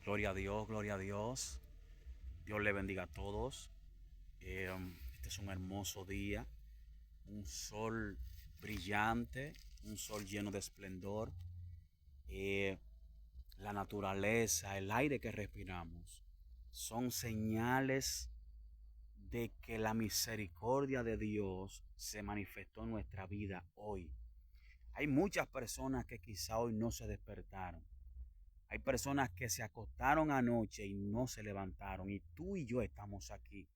Gloria a Dios, gloria a Dios. Dios le bendiga a todos. Este es un hermoso día, un sol brillante, un sol lleno de esplendor. Eh, la naturaleza, el aire que respiramos, son señales de que la misericordia de Dios se manifestó en nuestra vida hoy. Hay muchas personas que quizá hoy no se despertaron. Hay personas que se acostaron anoche y no se levantaron, y tú y yo estamos aquí.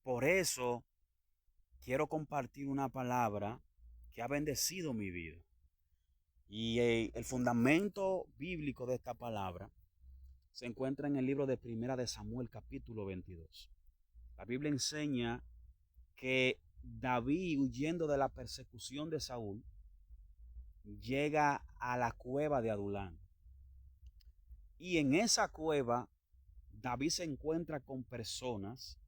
Por eso quiero compartir una palabra que ha bendecido mi vida. Y el fundamento bíblico de esta palabra se encuentra en el libro de Primera de Samuel, capítulo 22. La Biblia enseña que David, huyendo de la persecución de Saúl, llega a la cueva de Adulán. Y en esa cueva, David se encuentra con personas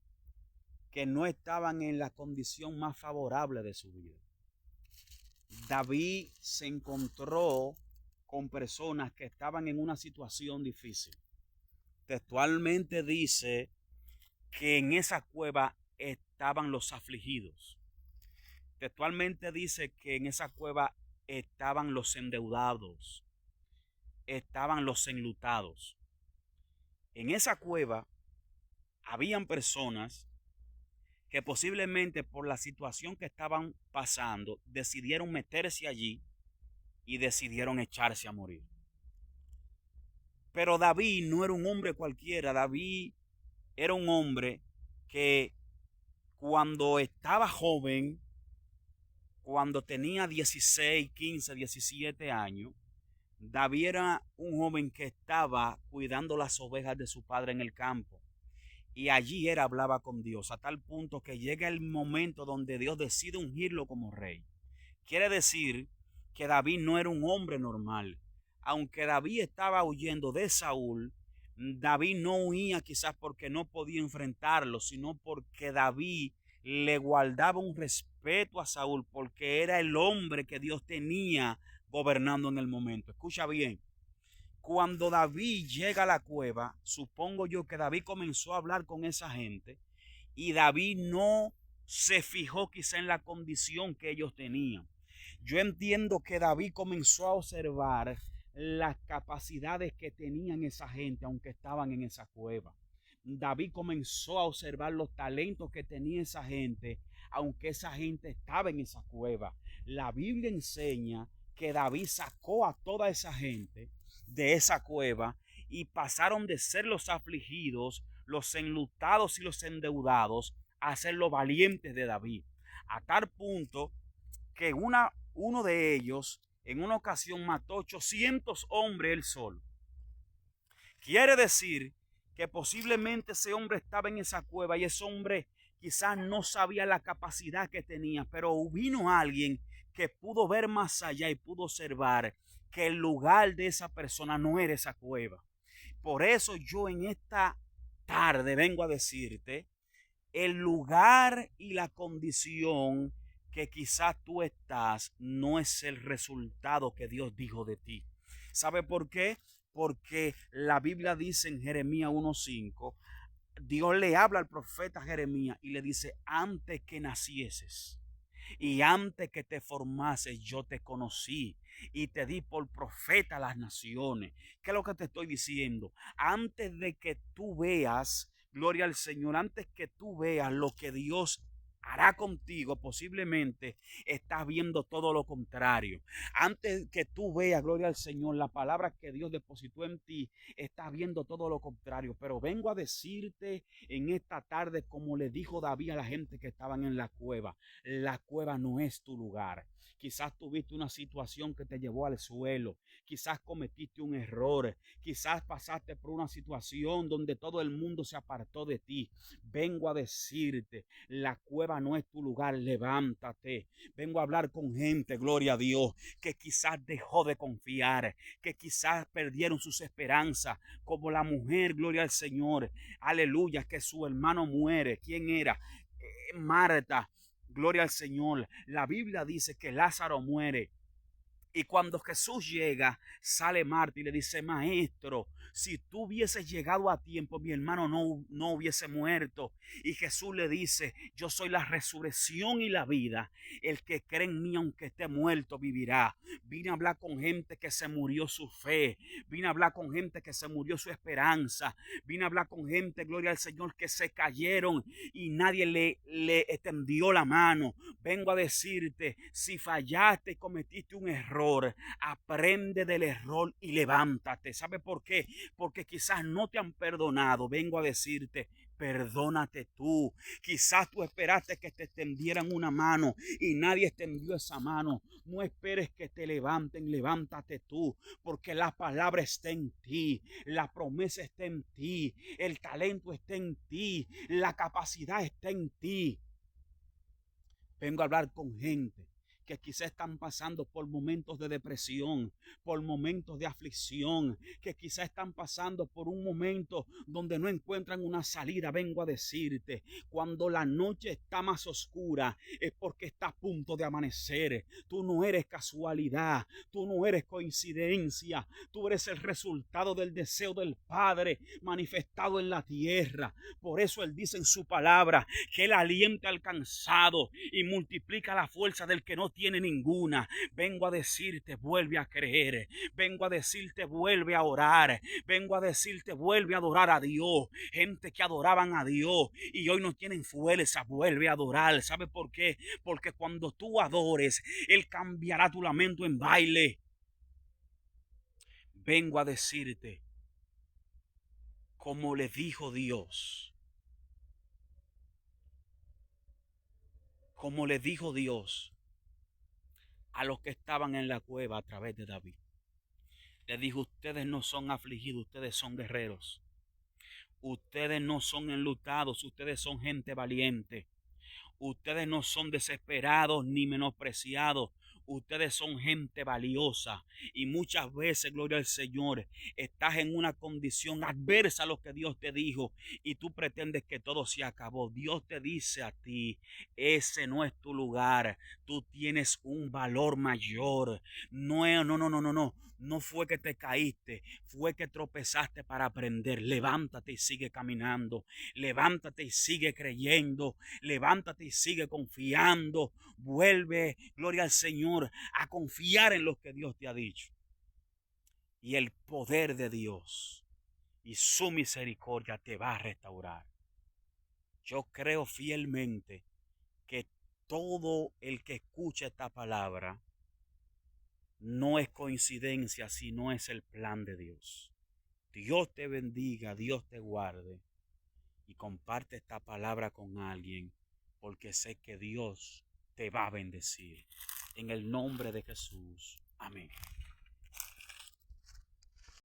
que no estaban en la condición más favorable de su vida. David se encontró con personas que estaban en una situación difícil. Textualmente dice que en esa cueva estaban los afligidos. Textualmente dice que en esa cueva estaban los endeudados, estaban los enlutados. En esa cueva habían personas que posiblemente por la situación que estaban pasando decidieron meterse allí y decidieron echarse a morir. Pero David no era un hombre cualquiera. David era un hombre que cuando estaba joven, cuando tenía 16, 15, 17 años, David era un joven que estaba cuidando las ovejas de su padre en el campo. Y allí él hablaba con Dios, a tal punto que llega el momento donde Dios decide ungirlo como rey. Quiere decir que David no era un hombre normal. Aunque David estaba huyendo de Saúl, David no huía quizás porque no podía enfrentarlo, sino porque David le guardaba un respeto a Saúl, porque era el hombre que Dios tenía gobernando en el momento. Escucha bien. Cuando David llega a la cueva, supongo yo que David comenzó a hablar con esa gente y David no se fijó quizá en la condición que ellos tenían. Yo entiendo que David comenzó a observar las capacidades que tenían esa gente aunque estaban en esa cueva. David comenzó a observar los talentos que tenía esa gente aunque esa gente estaba en esa cueva. La Biblia enseña que David sacó a toda esa gente de esa cueva y pasaron de ser los afligidos, los enlutados y los endeudados a ser los valientes de David. A tal punto que uno de ellos en una ocasión mató 800 hombres él solo. Quiere decir que posiblemente ese hombre estaba en esa cueva y ese hombre quizás no sabía la capacidad que tenía, pero vino alguien que pudo ver más allá y pudo observar que el lugar de esa persona no era esa cueva. Por eso yo en esta tarde vengo a decirte, el lugar y la condición que quizás tú estás no es el resultado que Dios dijo de ti. ¿Sabe por qué? Porque la Biblia dice en Jeremías 1:5, Dios le habla al profeta Jeremías y le dice, antes que nacieses y antes que te formases, yo te conocí y te di por profeta a las naciones. ¿Qué es lo que te estoy diciendo? Antes de que tú veas, gloria al Señor, antes que tú veas lo que Dios hará contigo, posiblemente estás viendo todo lo contrario. Antes que tú veas, gloria al Señor, la palabra que Dios depositó en ti, estás viendo todo lo contrario. Pero vengo a decirte en esta tarde, como le dijo David a la gente que estaban en la cueva no es tu lugar. Quizás tuviste una situación que te llevó al suelo, quizás cometiste un error, quizás pasaste por una situación donde todo el mundo se apartó de ti. Vengo a decirte, la cueva no es tu lugar, levántate. Vengo a hablar con gente, gloria a Dios, que quizás dejó de confiar, que quizás perdieron sus esperanzas, como la mujer, gloria al Señor, aleluya, que su hermano muere. ¿Quién era? Marta. Gloria al Señor. La Biblia dice que Lázaro muere Y cuando Jesús llega, sale Marta y le dice: maestro, si tú hubieses llegado a tiempo, mi hermano no hubiese muerto. Y Jesús le dice: yo soy la resurrección y la vida. El que cree en mí, aunque esté muerto, vivirá. Vine a hablar con gente que se murió su fe. Vine a hablar con gente que se murió su esperanza. Vine a hablar con gente, gloria al Señor, que se cayeron y nadie le extendió la mano. Vengo a decirte: si fallaste y cometiste un error, aprende del error y levántate. ¿Sabe por qué? Porque quizás no te han perdonado. Vengo a decirte: perdónate tú. Quizás tú esperaste que te extendieran una mano y nadie extendió esa mano. No esperes que te levanten, levántate tú, porque la palabra está en ti, la promesa está en ti, el talento está en ti, la capacidad está en ti. Vengo a hablar con gente que quizás están pasando por momentos de depresión, por momentos de aflicción, que quizás están pasando por un momento donde no encuentran una salida. Vengo a decirte: cuando la noche está más oscura, es porque está a punto de amanecer. Tú no eres casualidad, tú no eres coincidencia, tú eres el resultado del deseo del Padre manifestado en la tierra. Por eso Él dice en su palabra que Él alienta al cansado y multiplica la fuerza del que no tiene ninguna. Vengo a decirte: vuelve a creer. Vengo a decirte: vuelve a orar. Vengo a decirte: vuelve a adorar a Dios. Gente que adoraban a Dios y hoy no tienen fuerza, vuelve a adorar. ¿Sabe por qué? Porque cuando tú adores, Él cambiará tu lamento en baile. Vengo a decirte, como le dijo Dios, como le dijo Dios a los que estaban en la cueva a través de David. Le dijo: ustedes no son afligidos, ustedes son guerreros. Ustedes no son enlutados, ustedes son gente valiente. Ustedes no son desesperados ni menospreciados. Ustedes son gente valiosa. Y muchas veces, gloria al Señor, estás en una condición adversa a lo que Dios te dijo y tú pretendes que todo se acabó. Dios te dice a ti: ese no es tu lugar. Tú tienes un valor mayor. No. No fue que te caíste, fue que tropezaste para aprender. Levántate y sigue caminando. Levántate y sigue creyendo. Levántate y sigue confiando. Vuelve, gloria al Señor, a confiar en lo que Dios te ha dicho. Y el poder de Dios y su misericordia te va a restaurar. Yo creo fielmente que todo el que escucha esta palabra no es coincidencia, sino es el plan de Dios. Dios te bendiga, Dios te guarde, y comparte esta palabra con alguien, porque sé que Dios te va a bendecir. En el nombre de Jesús. Amén.